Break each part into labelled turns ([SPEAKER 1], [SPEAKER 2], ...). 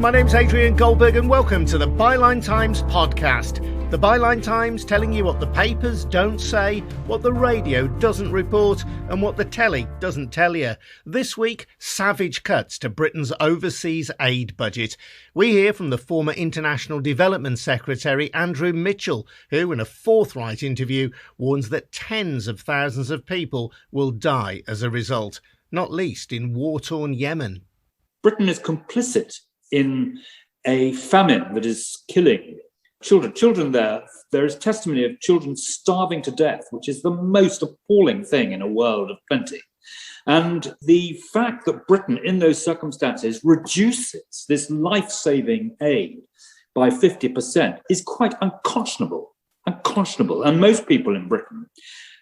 [SPEAKER 1] my name's Adrian Goldberg and welcome to the Byline Times podcast. The Byline Times telling you what the papers don't say, what the radio doesn't report and what the telly doesn't tell you. This week, savage cuts to Britain's overseas aid budget. We hear from the former International Development Secretary Andrew Mitchell, who in a forthright interview warns that tens of thousands of people will die as a result, not least in war-torn Yemen.
[SPEAKER 2] Britain is complicit in a famine that is killing children. There is testimony of children starving to death, which is the most appalling thing in a world of plenty. And the fact that Britain, in those circumstances, reduces this life-saving aid by 50% is quite unconscionable. And most people in Britain,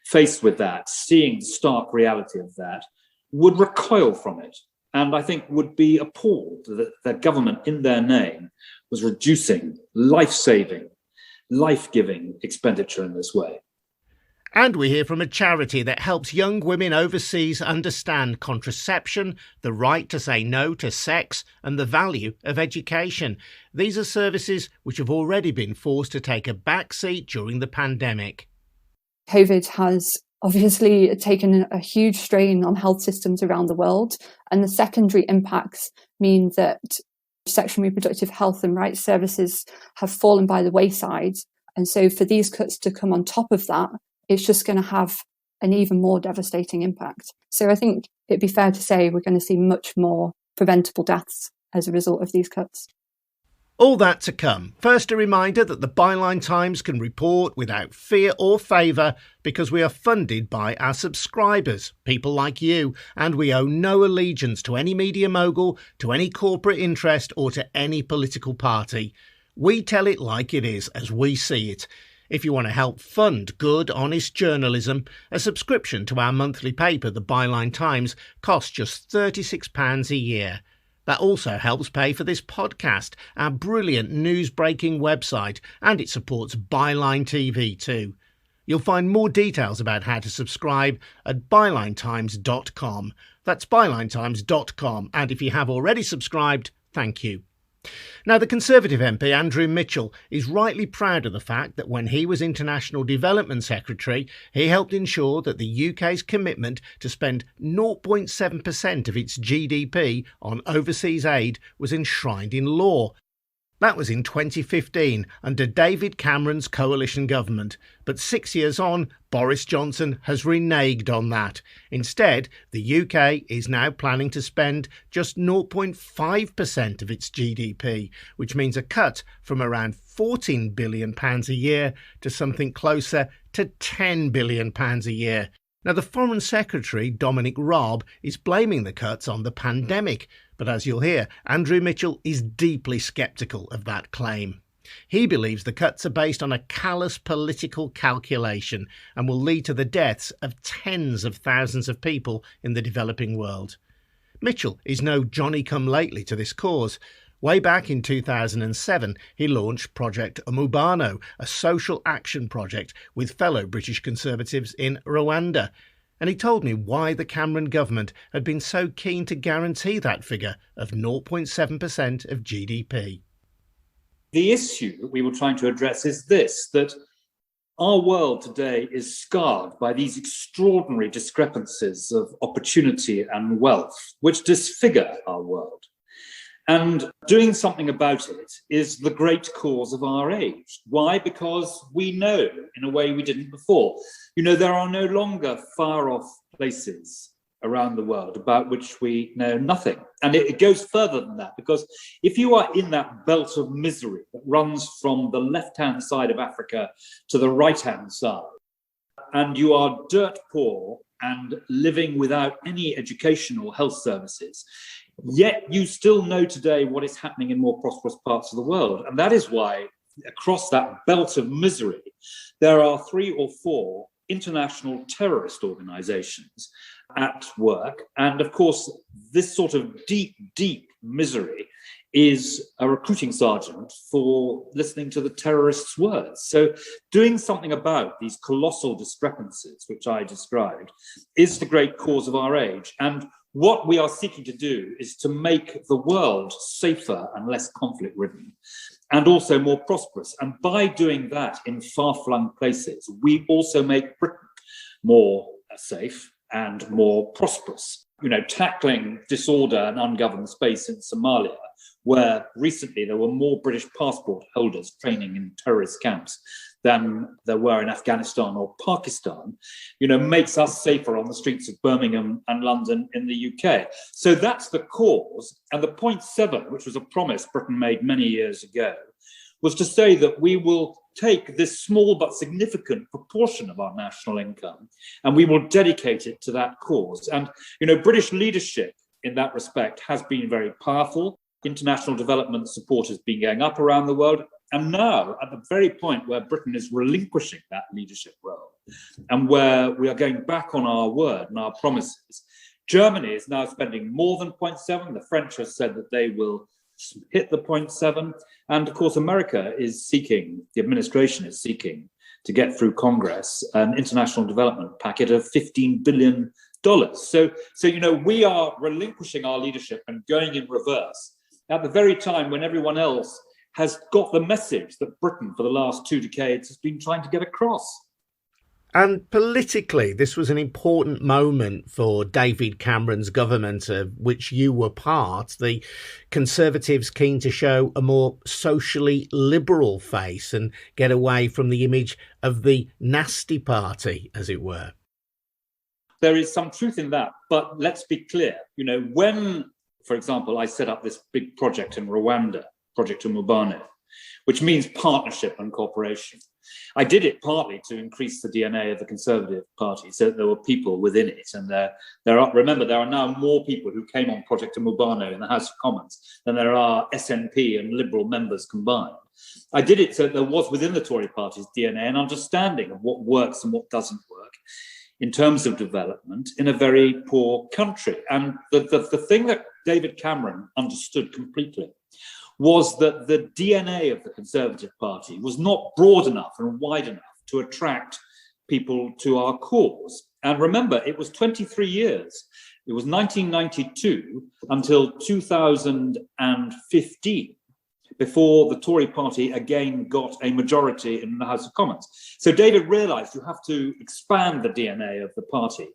[SPEAKER 2] faced with that, seeing the stark reality of that, would recoil from it. And I think would be appalled that the government, in their name, was reducing life-saving, life-giving expenditure in this way.
[SPEAKER 1] And we hear from a charity that helps young women overseas understand contraception, the right to say no to sex, and the value of education. These are services which have already been forced to take a backseat during the pandemic.
[SPEAKER 3] COVID has obviously taken a huge strain on health systems around the world, and the secondary impacts mean that sexual and reproductive health and rights services have fallen by the wayside. And so for these cuts to come on top of that, it's just going to have an even more devastating impact. So I think it'd be fair to say we're going to see much more preventable deaths as a result of these cuts.
[SPEAKER 1] All that to come. First, a reminder that the Byline Times can report without fear or favour because we are funded by our subscribers, people like you, and we owe no allegiance to any media mogul, to any corporate interest or to any political party. We tell it like it is, as we see it. If you want to help fund good, honest journalism, a subscription to our monthly paper, the Byline Times, costs just £36 a year. That also helps pay for this podcast, our brilliant news-breaking website, and it supports Byline TV too. You'll find more details about how to subscribe at bylinetimes.com. That's bylinetimes.com, and if you have already subscribed, thank you. Now, the Conservative MP Andrew Mitchell is rightly proud of the fact that when he was International Development Secretary, he helped ensure that the UK's commitment to spend 0.7% of its GDP on overseas aid was enshrined in law. That was in 2015 under David Cameron's coalition government. But 6 years on, Boris Johnson has reneged on that. Instead, the UK is now planning to spend just 0.5% of its GDP, which means a cut from around £14 billion a year to something closer to £10 billion a year. Now, the Foreign Secretary, Dominic Raab, is blaming the cuts on the pandemic, but as you'll hear, Andrew Mitchell is deeply sceptical of that claim. He believes the cuts are based on a callous political calculation and will lead to the deaths of tens of thousands of people in the developing world. Mitchell is no Johnny-come-lately to this cause. Way back in 2007, he launched Project Umubano, a social action project with fellow British Conservatives in Rwanda. And he told me why the Cameron government had been so keen to guarantee that figure of 0.7% of GDP.
[SPEAKER 2] The issue that we were trying to address is this, that our world today is scarred by these extraordinary discrepancies of opportunity and wealth, which disfigure our world. And doing something about it is the great cause of our age. Why? Because we know in a way we didn't before. You know, there are no longer far-off places around the world about which we know nothing. And it goes further than that, because if you are in that belt of misery that runs from the left-hand side of Africa to the right-hand side, and you are dirt poor and living without any education or health services, yet you still know today what is happening in more prosperous parts of the world. And that is why across that belt of misery, there are 3 or 4 international terrorist organizations at work. And of course, this sort of deep, deep misery is a recruiting sergeant for listening to the terrorists' words. So doing something about these colossal discrepancies, which I described, is the great cause of our age. And What we are seeking to do is to make the world safer and less conflict-ridden, and also more prosperous. And by doing that in far-flung places, we also make Britain more safe and more prosperous. Tackling disorder and ungoverned space in Somalia, where recently there were more British passport holders training in terrorist camps than there were in Afghanistan or Pakistan, makes us safer on the streets of Birmingham and London in the UK. So that's the cause. And the point 7, which was a promise Britain made many years ago, was to say that we will take this small but significant proportion of our national income and we will dedicate it to that cause. And, British leadership in that respect has been very powerful. International development support has been going up around the world. And now, at the very point where Britain is relinquishing that leadership role and where we are going back on our word and our promises, Germany is now spending more than 0.7. The French have said that they will hit the 0.7. And of course, America is seeking, the administration is seeking to get through Congress an international development packet of $15 billion. So, we are relinquishing our leadership and going in reverse at the very time when everyone else has got the message that Britain for the last 2 decades has been trying to get across.
[SPEAKER 1] And politically, this was an important moment for David Cameron's government, of which you were part. The Conservatives keen to show a more socially liberal face and get away from the image of the nasty party, as it were.
[SPEAKER 2] There is some truth in that, but let's be clear. When, for example, I set up this big project in Rwanda, Project Umubano, which means partnership and cooperation. I did it partly to increase the DNA of the Conservative Party, so that there were people within it. And there are now more people who came on Project Umubano in the House of Commons than there are SNP and Liberal members combined. I did it so that there was within the Tory party's DNA an understanding of what works and what doesn't work in terms of development in a very poor country. And the thing that David Cameron understood completely was that the DNA of the Conservative Party was not broad enough and wide enough to attract people to our cause. And remember, it was 23 years. It was 1992 until 2015 before the Tory party again got a majority in the House of Commons. So David realised you have to expand the DNA of the party.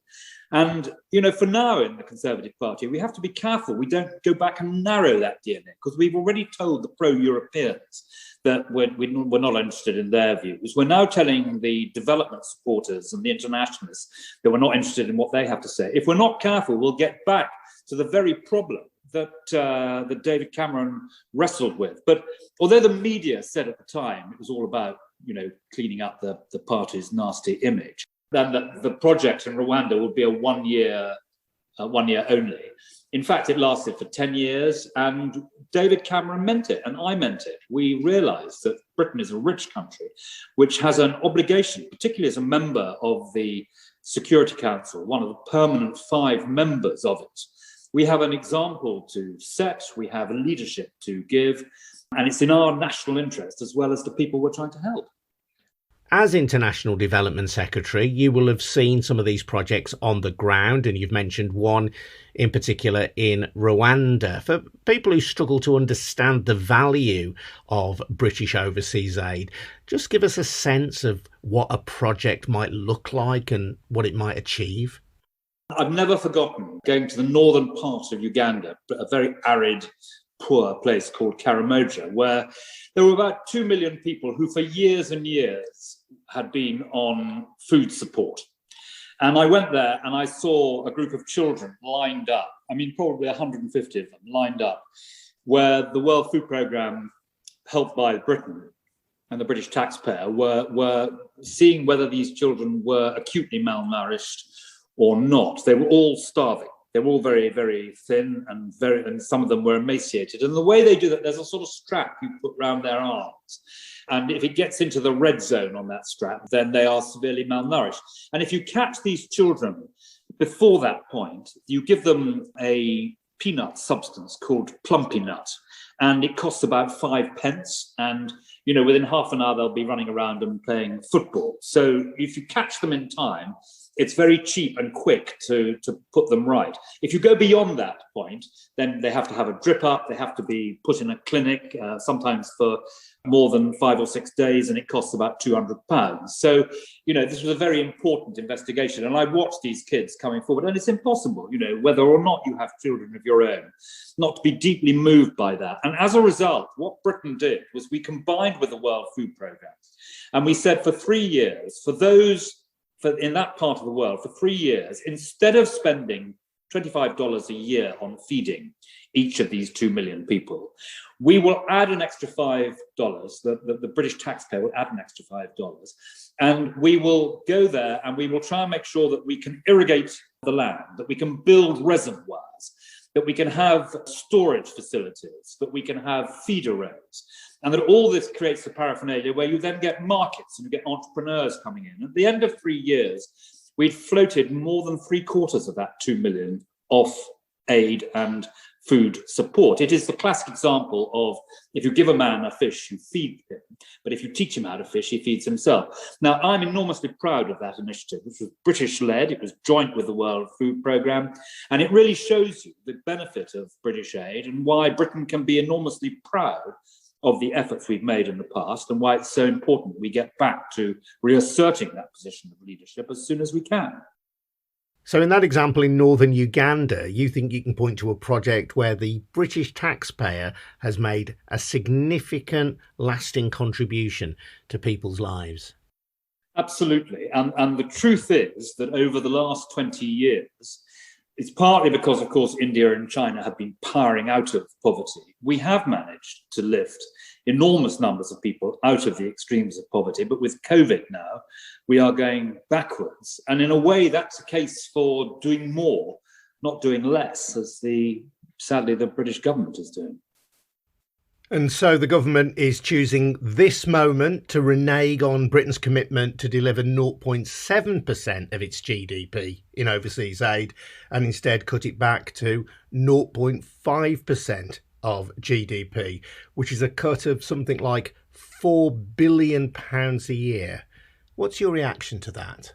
[SPEAKER 2] And, for now in the Conservative Party, we have to be careful. We don't go back and narrow that DNA, because we've already told the pro-Europeans that we're not interested in their views. We're now telling the development supporters and the internationalists that we're not interested in what they have to say. If we're not careful, we'll get back to the very problem that David Cameron wrestled with. But although the media said at the time it was all about, cleaning up the party's nasty image, then the project in Rwanda would be a one year only. In fact, it lasted for 10 years, and David Cameron meant it, and I meant it. We realised that Britain is a rich country, which has an obligation, particularly as a member of the Security Council, one of the permanent 5 members of it. We have an example to set, we have a leadership to give, and it's in our national interest as well as the people we're trying to help.
[SPEAKER 1] As International Development Secretary, you will have seen some of these projects on the ground, and you've mentioned one in particular in Rwanda. For people who struggle to understand the value of British overseas aid, just give us a sense of what a project might look like and what it might achieve.
[SPEAKER 2] I've never forgotten going to the northern part of Uganda, a very arid, poor place called Karamoja, where there were about 2 million people who for years and years had been on food support. And I went there and I saw a group of children lined up, probably 150 of them lined up, where the World Food Programme, helped by Britain and the British taxpayer, were seeing whether these children were acutely malnourished or not. They were all starving. They were all very, very thin and some of them were emaciated. And the way they do that, there's a sort of strap you put around their arms. And if it gets into the red zone on that strap, then they are severely malnourished. And if you catch these children before that point, you give them a peanut substance called plumpy nut. And it costs about 5 pence. And, within half an hour, they'll be running around and playing football. So if you catch them in time, it's very cheap and quick to put them right. If you go beyond that point, then they have to have a drip up, they have to be put in a clinic, sometimes for more than 5 or 6 days, and it costs about £200. So, this was a very important investigation. And I watched these kids coming forward, and it's impossible, whether or not you have children of your own, not to be deeply moved by that. And as a result, what Britain did was we combined with the World Food Programme, and we said for 3 years, in that part of the world, for 3 years, instead of spending $25 a year on feeding each of these 2 million people, we will add an extra $5. The British taxpayer will add an extra $5. And we will go there and we will try and make sure that we can irrigate the land, that we can build reservoirs, that we can have storage facilities, that we can have feeder rows. And that all this creates a paraphernalia where you then get markets and you get entrepreneurs coming in. At the end of 3 years, we'd floated more than 3/4 of that 2 million off aid and food support. It is the classic example of if you give a man a fish, you feed him. But if you teach him how to fish, he feeds himself. Now, I'm enormously proud of that initiative, which was British-led. It was joint with the World Food Programme. And it really shows you the benefit of British aid and why Britain can be enormously proud of the efforts we've made in the past and why it's so important we get back to reasserting that position of leadership as soon as we can.
[SPEAKER 1] So in that example in northern Uganda, you think you can point to a project where the British taxpayer has made a significant, lasting contribution to people's lives?
[SPEAKER 2] Absolutely. And the truth is that over the last 20 years, it's partly because, of course, India and China have been powering out of poverty. We have managed to lift enormous numbers of people out of the extremes of poverty. But with COVID now, we are going backwards. And in a way, that's a case for doing more, not doing less, as sadly the British government is doing.
[SPEAKER 1] And so the government is choosing this moment to renege on Britain's commitment to deliver 0.7% of its GDP in overseas aid and instead cut it back to 0.5% of GDP, which is a cut of something like £4 billion a year. What's your reaction to that?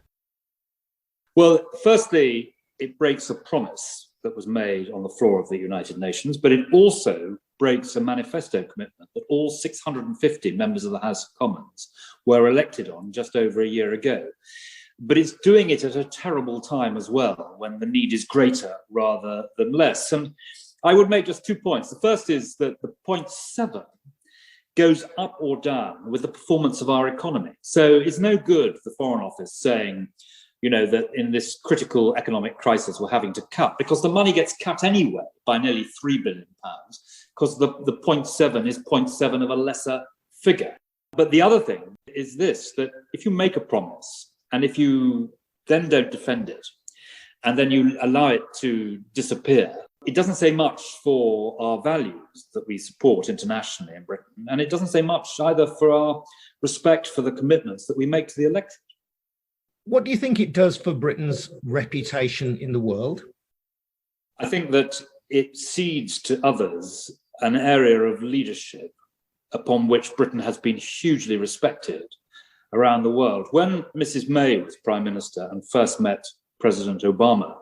[SPEAKER 2] Well, firstly, it breaks a promise that was made on the floor of the United Nations, but it also breaks a manifesto commitment that all 650 members of the House of Commons were elected on just over a year ago. But it's doing it at a terrible time as well, when the need is greater rather than less. And I would make just 2 points. The first is that the 0.7 goes up or down with the performance of our economy. So it's no good the Foreign Office saying, that in this critical economic crisis we're having to cut, because the money gets cut anyway by nearly £3 billion, because the 0.7 is 0.7 of a lesser figure. But the other thing is this, that if you make a promise and if you then don't defend it and then you allow it to disappear, it doesn't say much for our values that we support internationally in Britain. And it doesn't say much either for our respect for the commitments that we make to the electorate.
[SPEAKER 1] What do you think it does for Britain's reputation in the world?
[SPEAKER 2] I think that it cedes to others an area of leadership upon which Britain has been hugely respected around the world. When Mrs. May was Prime Minister and first met President Obama,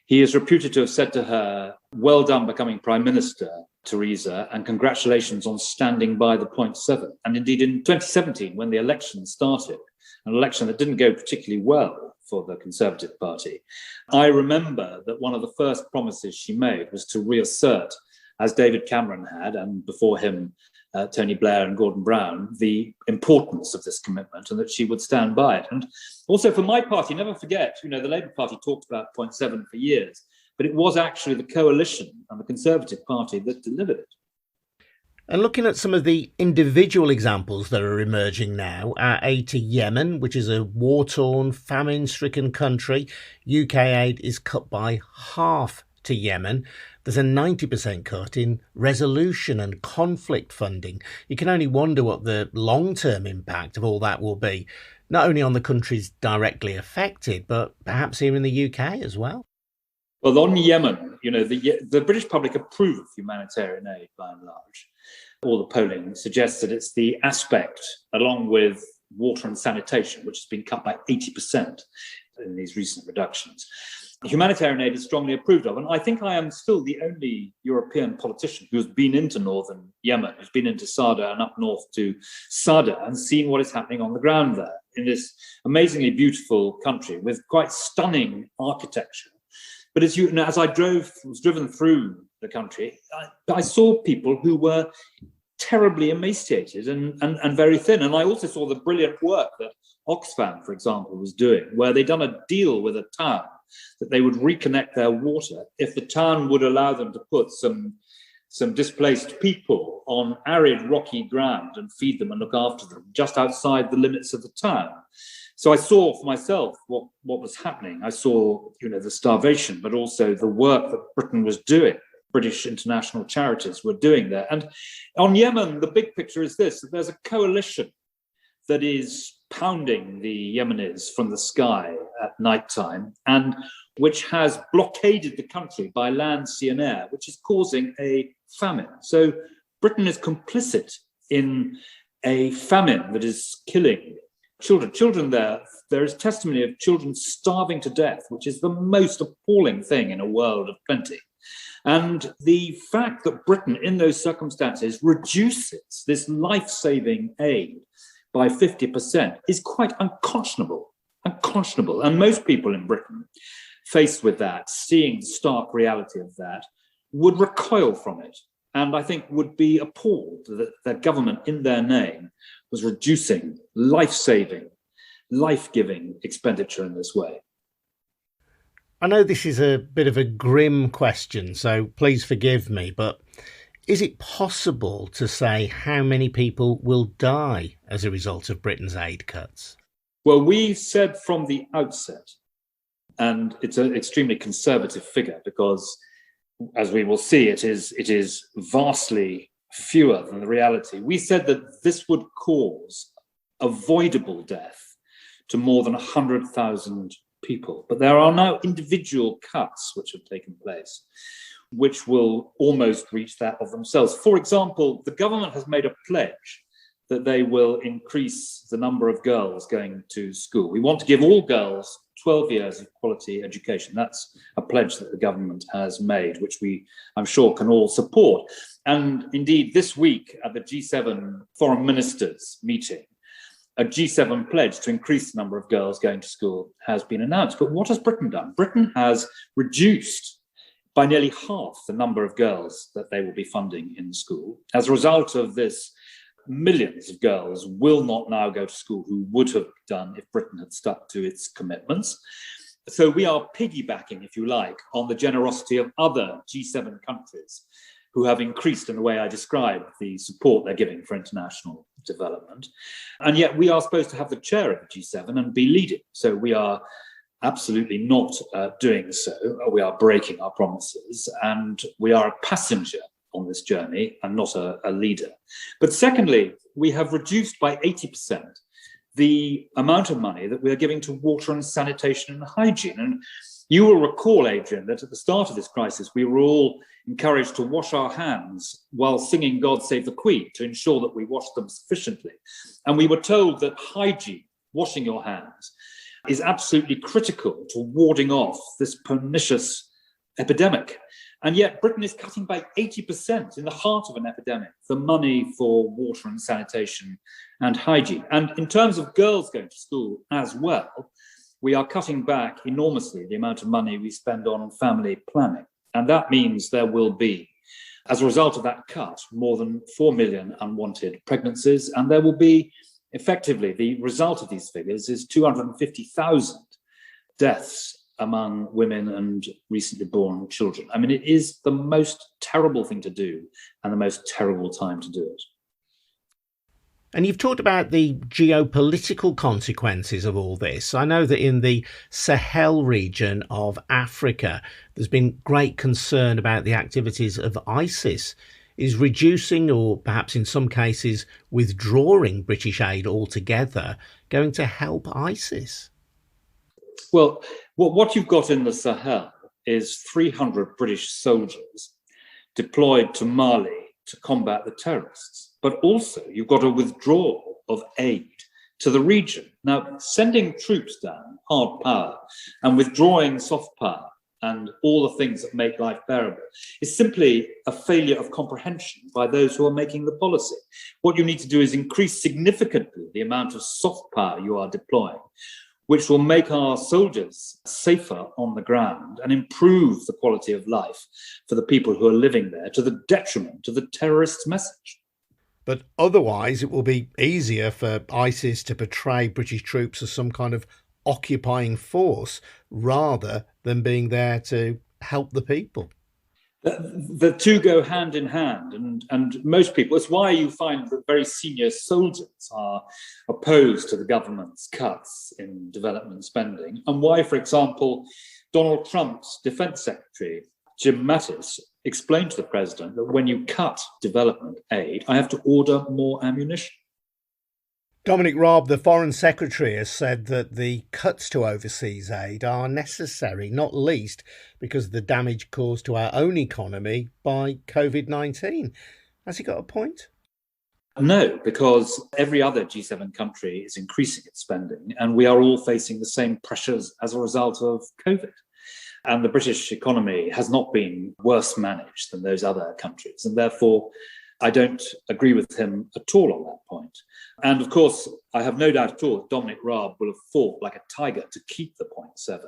[SPEAKER 2] he is reputed to have said to her, "Well done becoming Prime Minister, Theresa, and congratulations on standing by the 0.7. And indeed, in 2017, when the election started, an election that didn't go particularly well for the Conservative Party, I remember that one of the first promises she made was to reassert, as David Cameron had, and before him, Tony Blair and Gordon Brown, the importance of this commitment and that she would stand by it. And also for my party, never forget, the Labour Party talked about 0.7 for years, but it was actually the coalition and the Conservative Party that delivered it.
[SPEAKER 1] And looking at some of the individual examples that are emerging now, our aid to Yemen, which is a war-torn, famine-stricken country, UK aid is cut by half to Yemen. There's a 90% cut in resolution and conflict funding. You can only wonder what the long-term impact of all that will be, not only on the countries directly affected, but perhaps here in the UK as well.
[SPEAKER 2] Well, on Yemen, the British public approve of humanitarian aid by and large. All the polling suggests that it's the aspect, along with water and sanitation, which has been cut by 80%. in these recent reductions. Humanitarian aid is strongly approved of. And I think I am still the only European politician who's been into northern Yemen, who's been into Sada and up north to Sada and seen what is happening on the ground there in this amazingly beautiful country with quite stunning architecture. But as I was driven through the country, I saw people who were terribly emaciated and very thin. And I also saw the brilliant work that Oxfam, for example, was doing, where they'd done a deal with a town that they would reconnect their water if the town would allow them to put some displaced people on arid, rocky ground and feed them and look after them just outside the limits of the town. So I saw for myself what was happening. I saw, the starvation, but also the work that Britain was doing. British international charities were doing there. And on Yemen, the big picture is this, that there's a coalition that is pounding the Yemenis from the sky at nighttime and which has blockaded the country by land, sea and air, which is causing a famine. So Britain is complicit in a famine that is killing children there. There is testimony of children starving to death, which is the most appalling thing in a world of plenty. And the fact that Britain, in those circumstances, reduces this life-saving aid by 50% is quite unconscionable. And most people in Britain, faced with that, seeing the stark reality of that, would recoil from it. And I think would be appalled that the government, in their name, was reducing life-saving, life-giving expenditure in this way.
[SPEAKER 1] I know this is a bit of a grim question, so please forgive me, but is it possible to say how many people will die as a result of Britain's aid cuts?
[SPEAKER 2] Well, we said from the outset, and it's an extremely conservative figure because, as we will see, it is vastly fewer than the reality. We said that this would cause avoidable death to more than 100,000 people. But there are now individual cuts which have taken place, which will almost reach that of themselves. For example, the government has made a pledge that they will increase the number of girls going to school. We want to give all girls 12 years of quality education. That's a pledge that the government has made, which I'm sure, can all support. And indeed, this week at the G7 foreign ministers meeting, a G7 pledge to increase the number of girls going to school has been announced. But what has Britain done? Britain has reduced by nearly half the number of girls that they will be funding in school. As a result of this, millions of girls will not now go to school who would have done if Britain had stuck to its commitments. So we are piggybacking, if you like, on the generosity of other G7 countries who have increased, in the way I described, the support they're giving for international development. And yet we are supposed to have the chair of the G7 and be leading. So we are absolutely not doing so. We are breaking our promises, and we are a passenger on this journey and not a leader. But secondly, we have reduced by 80% the amount of money that we are giving to water and sanitation and hygiene. And you will recall, Adrian, that at the start of this crisis, we were all encouraged to wash our hands while singing God Save the Queen to ensure that we washed them sufficiently. And we were told that hygiene, washing your hands, is absolutely critical to warding off this pernicious epidemic. And yet Britain is cutting by 80% in the heart of an epidemic, the money for water and sanitation and hygiene. And in terms of girls going to school as well, we are cutting back enormously the amount of money we spend on family planning. And that means there will be, as a result of that cut, more than 4 million unwanted pregnancies. And there will be, effectively, the result of these figures is 250,000 deaths among women and recently born children. I mean, it is the most terrible thing to do and the most terrible time to do it.
[SPEAKER 1] And you've talked about the geopolitical consequences of all this. I know that in the Sahel region of Africa, there's been great concern about the activities of ISIS. Is reducing, or perhaps in some cases withdrawing, British aid altogether going to help ISIS?
[SPEAKER 2] Well, what you've got in the Sahel is 300 British soldiers deployed to Mali to combat the terrorists. But also you've got a withdrawal of aid to the region. Now, sending troops down, hard power, and withdrawing soft power, and all the things that make life bearable, is simply a failure of comprehension by those who are making the policy. What you need to do is increase significantly the amount of soft power you are deploying, which will make our soldiers safer on the ground and improve the quality of life for the people who are living there, to the detriment of the terrorists' message.
[SPEAKER 1] But otherwise, it will be easier for ISIS to portray British troops as some kind of occupying force rather than being there to help the people.
[SPEAKER 2] The two go hand in hand, and most people, it's why you find that very senior soldiers are opposed to the government's cuts in development spending, and why, for example, Donald Trump's defense secretary, Jim Mattis, explained to the president that when you cut development aid, I have to order more ammunition.
[SPEAKER 1] Dominic Raab, the Foreign Secretary, has said that the cuts to overseas aid are necessary, not least because of the damage caused to our own economy by COVID-19. Has he got a point?
[SPEAKER 2] No, because every other G7 country is increasing its spending, and we are all facing the same pressures as a result of COVID. And the British economy has not been worse managed than those other countries, and therefore I don't agree with him at all on that point. And of course, I have no doubt at all that Dominic Raab will have fought like a tiger to keep the 0.7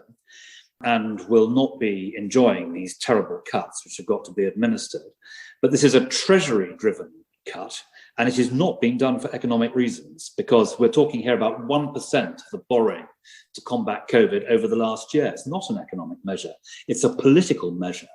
[SPEAKER 2] and will not be enjoying these terrible cuts which have got to be administered. But this is a Treasury-driven cut, and it is not being done for economic reasons, because we're talking here about 1% of the borrowing to combat COVID over the last year. It's not an economic measure. It's a political measure,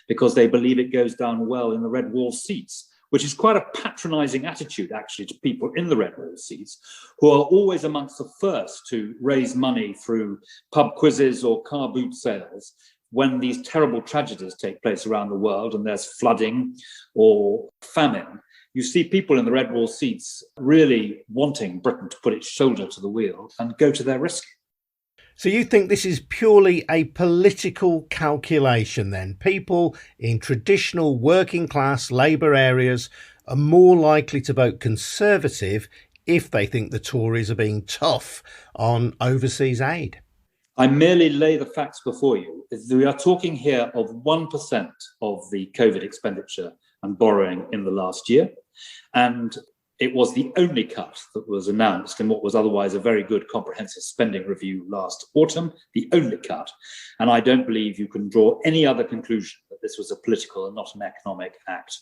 [SPEAKER 2] because they believe it goes down well in the red wall seats, which is quite a patronising attitude, actually, to people in the red wall seats, who are always amongst the first to raise money through pub quizzes or car boot sales when these terrible tragedies take place around the world and there's flooding or famine. You see people in the red wall seats really wanting Britain to put its shoulder to the wheel and go to their rescue.
[SPEAKER 1] So you think this is purely a political calculation then? People in traditional working class Labour areas are more likely to vote Conservative if they think the Tories are being tough on overseas aid?
[SPEAKER 2] I merely lay the facts before you. We are talking here of 1% of the COVID expenditure and borrowing in the last year. And it was the only cut that was announced in what was otherwise a very good comprehensive spending review last autumn, the only cut. And I don't believe you can draw any other conclusion that this was a political and not an economic act.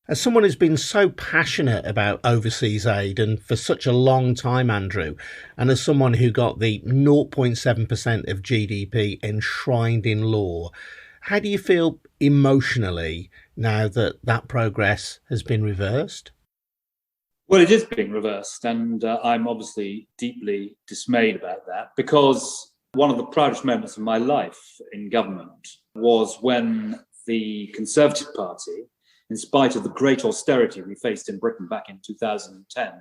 [SPEAKER 1] As someone who's been so passionate about overseas aid and for such a long time, Andrew, and as someone who got the 0.7% of GDP enshrined in law, how do you feel emotionally now that that progress has been reversed?
[SPEAKER 2] Well, it is being reversed, and I'm obviously deeply dismayed about that, because one of the proudest moments of my life in government was when the Conservative Party, in spite of the great austerity we faced in Britain back in 2010,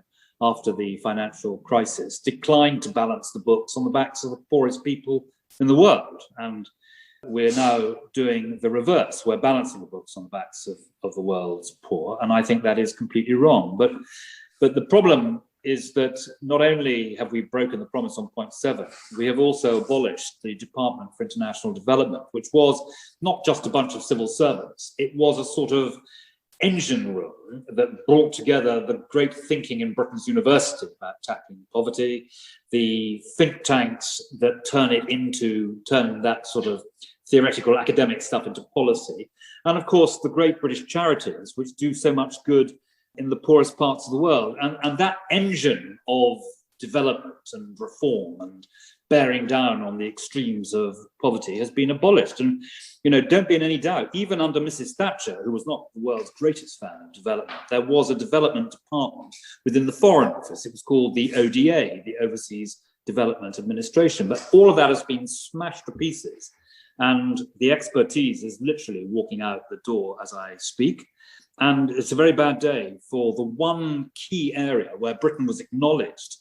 [SPEAKER 2] after the financial crisis, declined to balance the books on the backs of the poorest people in the world. And we're now doing the reverse. We're balancing the books on the backs of the world's poor. And I think that is completely wrong. But the problem is that not only have we broken the promise on 0.7, we have also abolished the Department for International Development, which was not just a bunch of civil servants. It was a sort of engine room that brought together the great thinking in Britain's university about tackling poverty, the think tanks that turn that sort of theoretical academic stuff into policy, and of course the great British charities which do so much good in the poorest parts of the world. And that engine of development and reform and bearing down on the extremes of poverty has been abolished. And, don't be in any doubt, even under Mrs. Thatcher, who was not the world's greatest fan of development, there was a development department within the Foreign Office. It was called the ODA, the Overseas Development Administration. But all of that has been smashed to pieces. And the expertise is literally walking out the door as I speak. And it's a very bad day for the one key area where Britain was acknowledged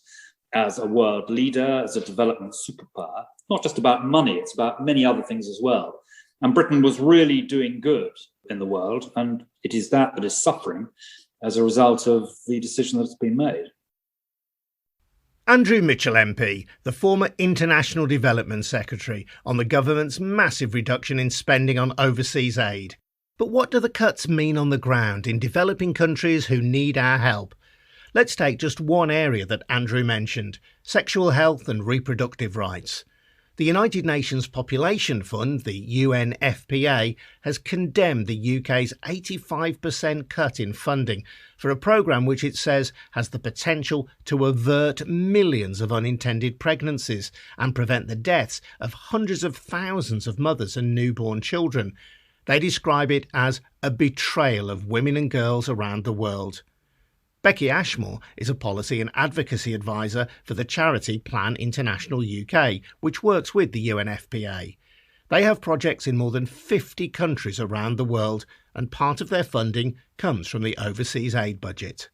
[SPEAKER 2] as a world leader, as a development superpower. Not just about money, it's about many other things as well. And Britain was really doing good in the world, and it is that is suffering as a result of the decision that's been made.
[SPEAKER 1] Andrew Mitchell MP, the former International Development Secretary, on the government's massive reduction in spending on overseas aid. But what do the cuts mean on the ground in developing countries who need our help? Let's take just one area that Andrew mentioned: sexual health and reproductive rights. The United Nations Population Fund, the UNFPA, has condemned the UK's 85% cut in funding for a programme which it says has the potential to avert millions of unintended pregnancies and prevent the deaths of hundreds of thousands of mothers and newborn children. They describe it as a betrayal of women and girls around the world. Bekky Ashmore is a policy and advocacy advisor for the charity Plan International UK, which works with the UNFPA. They have projects in more than 50 countries around the world, and part of their funding comes from the overseas aid budget.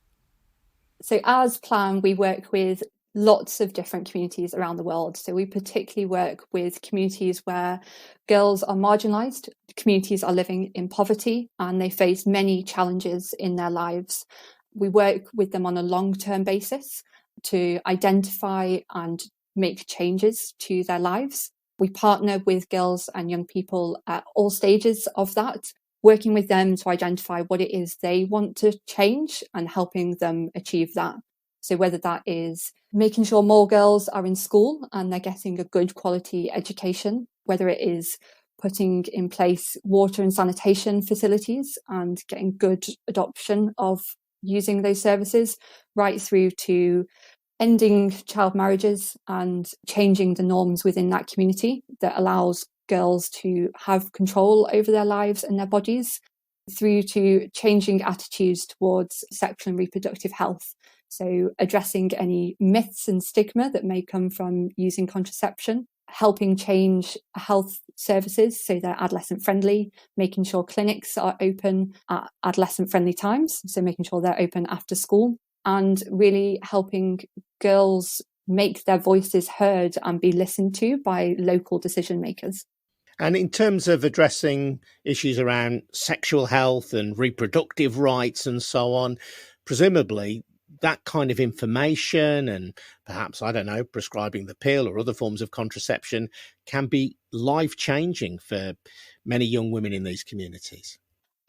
[SPEAKER 3] So as Plan, we work with lots of different communities around the world. So we particularly work with communities where girls are marginalised, communities are living in poverty, and they face many challenges in their lives. We work with them on a long-term basis to identify and make changes to their lives. We partner with girls and young people at all stages of that, working with them to identify what it is they want to change and helping them achieve that. So whether that is making sure more girls are in school and they're getting a good quality education, whether it is putting in place water and sanitation facilities and getting good adoption of using those services, right through to ending child marriages and changing the norms within that community that allows girls to have control over their lives and their bodies, through to changing attitudes towards sexual and reproductive health. So addressing any myths and stigma that may come from using contraception, helping change health services so they're adolescent friendly, making sure clinics are open at adolescent friendly times, so making sure they're open after school, and really helping girls make their voices heard and be listened to by local decision makers.
[SPEAKER 1] And in terms of addressing issues around sexual health and reproductive rights and so on, presumably that kind of information and perhaps, I don't know, prescribing the pill or other forms of contraception can be life-changing for many young women in these communities.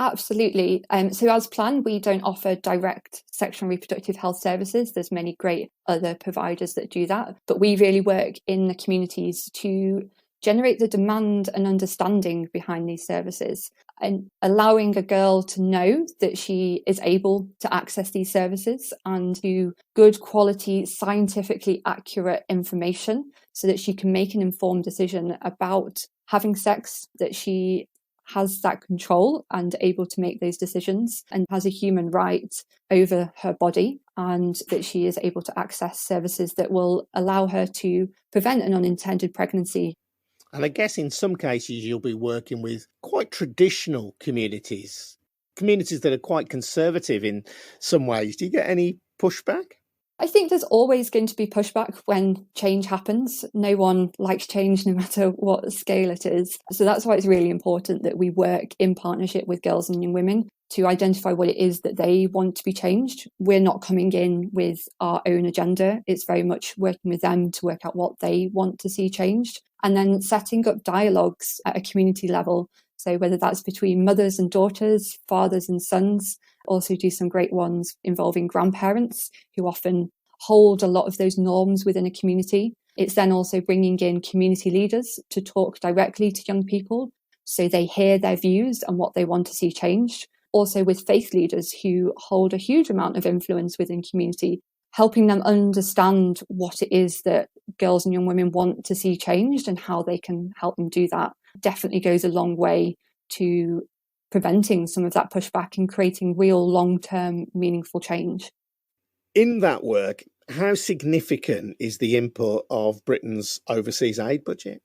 [SPEAKER 3] Absolutely. So as Plan, we don't offer direct sexual and reproductive health services. There's many great other providers that do that. But we really work in the communities to generate the demand and understanding behind these services, and allowing a girl to know that she is able to access these services and to good quality, scientifically accurate information so that she can make an informed decision about having sex, that she has that control and able to make those decisions and has a human right over her body, and that she is able to access services that will allow her to prevent an unintended pregnancy.
[SPEAKER 1] And I guess in some cases you'll be working with quite traditional communities that are quite conservative in some ways. Do you get any pushback?
[SPEAKER 3] I think there's always going to be pushback when change happens. No one likes change, no matter what scale it is. So that's why it's really important that we work in partnership with girls and young women to identify what it is that they want to be changed. We're not coming in with our own agenda. It's very much working with them to work out what they want to see changed, and then setting up dialogues at a community level. So whether that's between mothers and daughters, fathers and sons, also do some great ones involving grandparents who often hold a lot of those norms within a community. It's then also bringing in community leaders to talk directly to young people so they hear their views and what they want to see changed. Also with faith leaders who hold a huge amount of influence within community, helping them understand what it is that girls and young women want to see changed and how they can help them do that. Definitely goes a long way to preventing some of that pushback and creating real long-term meaningful change.
[SPEAKER 1] In that work, how significant is the input of Britain's overseas aid budget?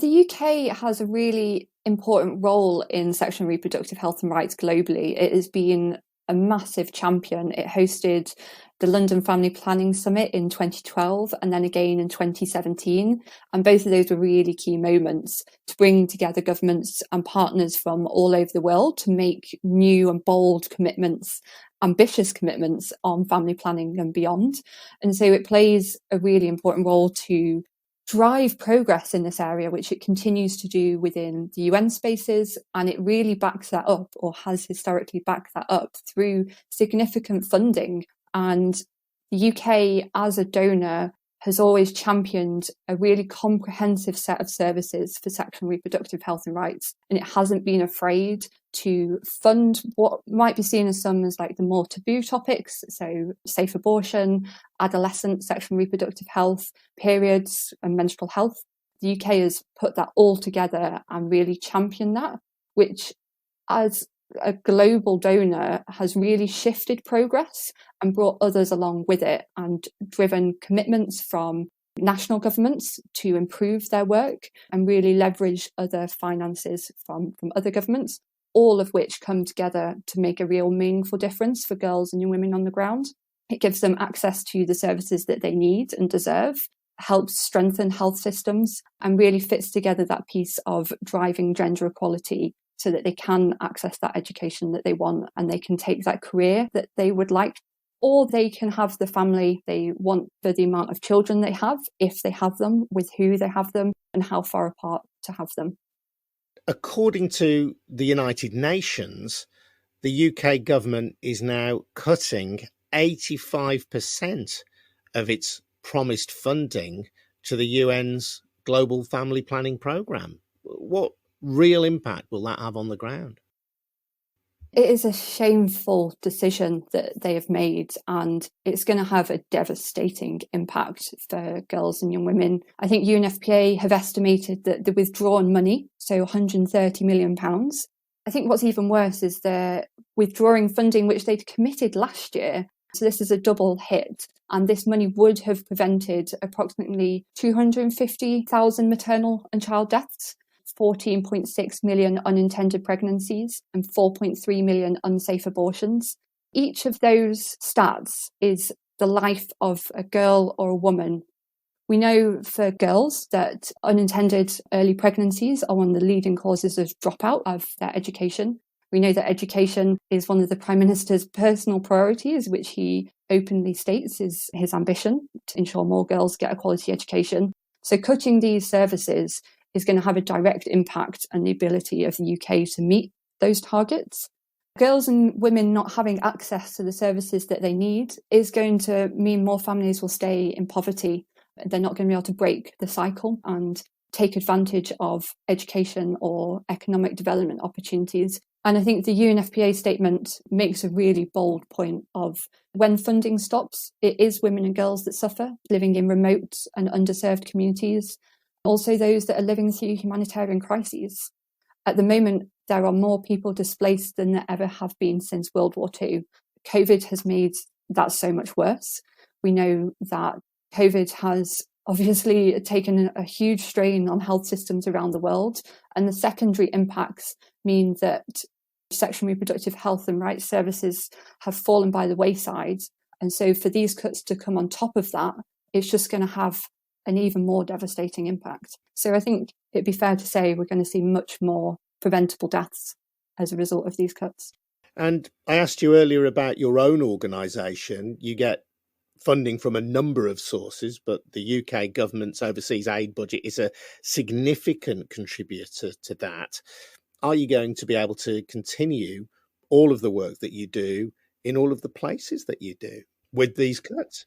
[SPEAKER 3] The UK has a really important role in sexual and reproductive health and rights globally. It has been a massive champion. It hosted the London Family Planning Summit in 2012 and then again in 2017. And both of those were really key moments to bring together governments and partners from all over the world to make new and bold commitments ambitious commitments on family planning and beyond. And so it plays a really important role to drive progress in this area, which it continues to do within the UN spaces. And it really backs that up, or has historically backed that up, through significant funding. And the UK, as a donor, has always championed a really comprehensive set of services for sexual and reproductive health and rights. And it hasn't been afraid to fund what might be seen as some as like the more taboo topics. So safe abortion, adolescent sexual and reproductive health, periods and menstrual health. The UK has put that all together and really championed that, which as a global donor has really shifted progress and brought others along with it, and driven commitments from national governments to improve their work and really leverage other finances from other governments, all of which come together to make a real meaningful difference for girls and young women on the ground. It gives them access to the services that they need and deserve, helps strengthen health systems, and really fits together that piece of driving gender equality so that they can access that education that they want, and they can take that career that they would like, or they can have the family they want for the amount of children they have, if they have them, with who they have them, and how far apart to have them.
[SPEAKER 1] According to the United Nations, the UK government is now cutting 85% of its promised funding to the UN's Global Family Planning Programme. What real impact will that have on the ground?
[SPEAKER 3] It is a shameful decision that they have made, and it's going to have a devastating impact for girls and young women. I think UNFPA have estimated that the withdrawn money, so £130 million, I think what's even worse is they're withdrawing funding which they'd committed last year. So this is a double hit. And this money would have prevented approximately 250,000 maternal and child deaths, 14.6 million unintended pregnancies, and 4.3 million unsafe abortions. Each of those stats is the life of a girl or a woman. We know for girls that unintended early pregnancies are one of the leading causes of dropout of their education. We know that education is one of the Prime Minister's personal priorities, which he openly states is his ambition to ensure more girls get a quality education. So cutting these services is going to have a direct impact on the ability of the UK to meet those targets. Girls and women not having access to the services that they need is going to mean more families will stay in poverty. They're not going to be able to break the cycle and take advantage of education or economic development opportunities. And I think the UNFPA statement makes a really bold point of when funding stops, it is women and girls that suffer, living in remote and underserved communities. Also those that are living through humanitarian crises. At the moment, there are more people displaced than there ever have been since World War II. COVID has made that so much worse. We know that COVID has obviously taken a huge strain on health systems around the world, and the secondary impacts mean that sexual and reproductive health and rights services have fallen by the wayside. And so for these cuts to come on top of that, it's just going to have an even more devastating impact. So I think it'd be fair to say we're going to see much more preventable deaths as a result of these cuts.
[SPEAKER 1] And I asked you earlier about your own organisation. You get funding from a number of sources, but the UK government's overseas aid budget is a significant contributor to that. Are you going to be able to continue all of the work that you do in all of the places that you do with these cuts?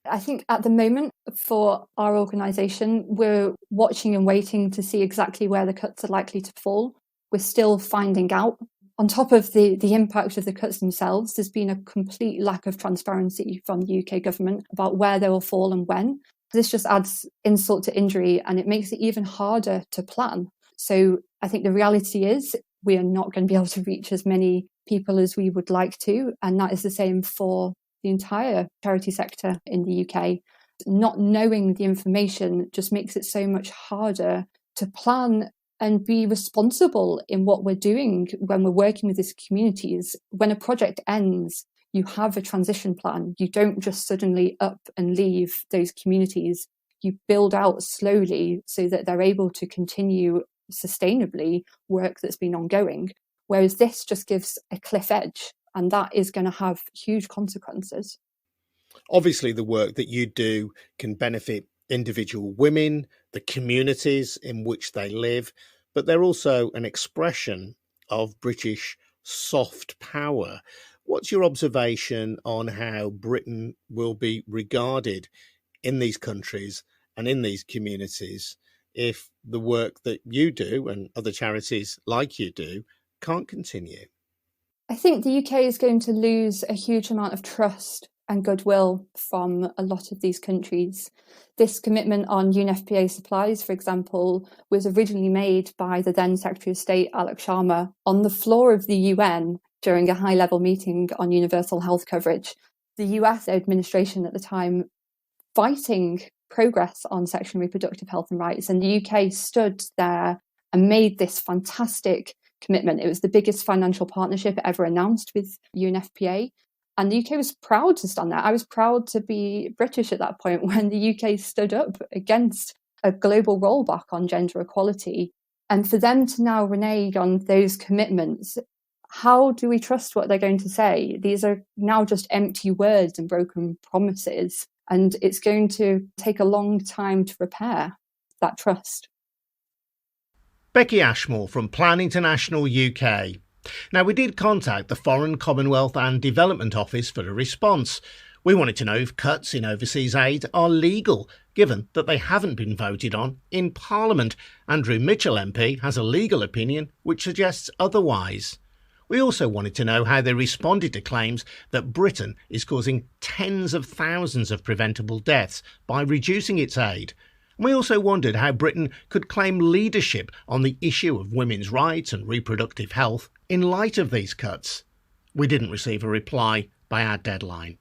[SPEAKER 3] I think at the moment for our organisation, we're watching and waiting to see exactly where the cuts are likely to fall. We're still finding out. On top of the impact of the cuts themselves, there's been a complete lack of transparency from the UK government about where they will fall and when. This just adds insult to injury, and it makes it even harder to plan. So I think the reality is we are not going to be able to reach as many people as we would like to. And that is the same for the entire charity sector in the UK. Not knowing the information just makes it so much harder to plan and be responsible in what we're doing when we're working with these communities. When a project ends, you have a transition plan. You don't just suddenly up and leave those communities. You build out slowly so that they're able to continue sustainably work that's been ongoing. Whereas this just gives a cliff edge And that is going to have huge consequences.
[SPEAKER 1] Obviously, the work that you do can benefit individual women, the communities in which they live, but they're also an expression of British soft power. What's your observation on how Britain will be regarded in these countries and in these communities if the work that you do and other charities like you do can't continue?
[SPEAKER 3] I think the UK is going to lose a huge amount of trust and goodwill from a lot of these countries. This commitment on UNFPA supplies, for example, was originally made by the then Secretary of State, Alex Sharma, on the floor of the UN during a high-level meeting on universal health coverage. The US administration at the time fighting progress on sexual and reproductive health and rights, and the UK stood there and made this fantastic commitment. It was the biggest financial partnership ever announced with UNFPA. And the UK was proud to stand there. I was proud to be British at that point when the UK stood up against a global rollback on gender equality. And for them to now renege on those commitments, how do we trust what they're going to say? These are now just empty words and broken promises. And it's going to take a long time to repair that trust.
[SPEAKER 1] Bekky Ashmore from Plan International UK. Now, we did contact the Foreign, Commonwealth and Development Office for a response. We wanted to know if cuts in overseas aid are legal, given that they haven't been voted on in Parliament. Andrew Mitchell MP has a legal opinion which suggests otherwise. We also wanted to know how they responded to claims that Britain is causing tens of thousands of preventable deaths by reducing its aid. And we also wondered how Britain could claim leadership on the issue of women's rights and reproductive health in light of these cuts. We didn't receive a reply by our deadline.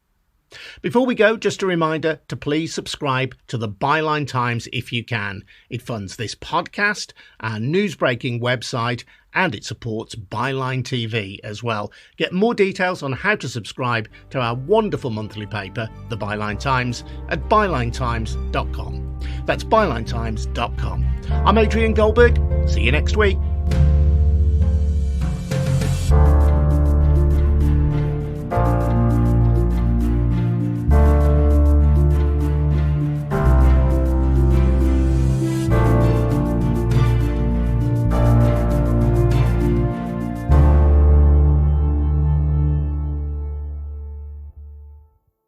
[SPEAKER 1] Before we go, just a reminder to please subscribe to the Byline Times if you can. It funds this podcast, our news-breaking website, and it supports Byline TV as well. Get more details on how to subscribe to our wonderful monthly paper, the Byline Times, at bylinetimes.com. That's bylinetimes.com. I'm Adrian Goldberg. See you next week.